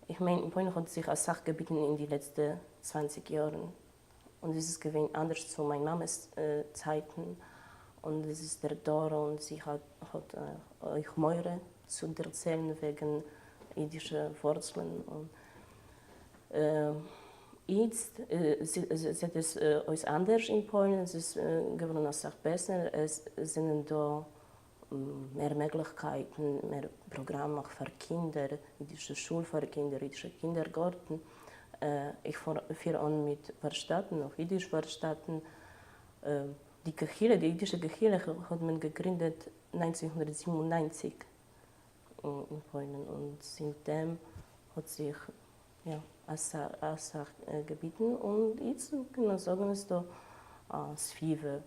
Ich meine, in Polen hat sich als Sachgebieten in den letzten 20 Jahren. Und es ist gewesen anders zu meiner Mamas Zeiten. Und es ist der Dora und sie hat euch Meure zu erzählen wegen jüdischer Wurzeln. Und, jetzt sieht es uns anders in Polen. Es ist geworden als Sache besser. Es sind da mehr Möglichkeiten, mehr Programme auch für Kinder, jüdische Schule für Kinder, jüdische Kindergarten. Ich führe an mit Werkstätten, auch jüdische Werkstätten. Die Kirche, die jüdische Kirche hat man gegründet 1997 in Polen und seitdem hat sich Assach gebieten und jetzt kann man sagen, ist da Svive.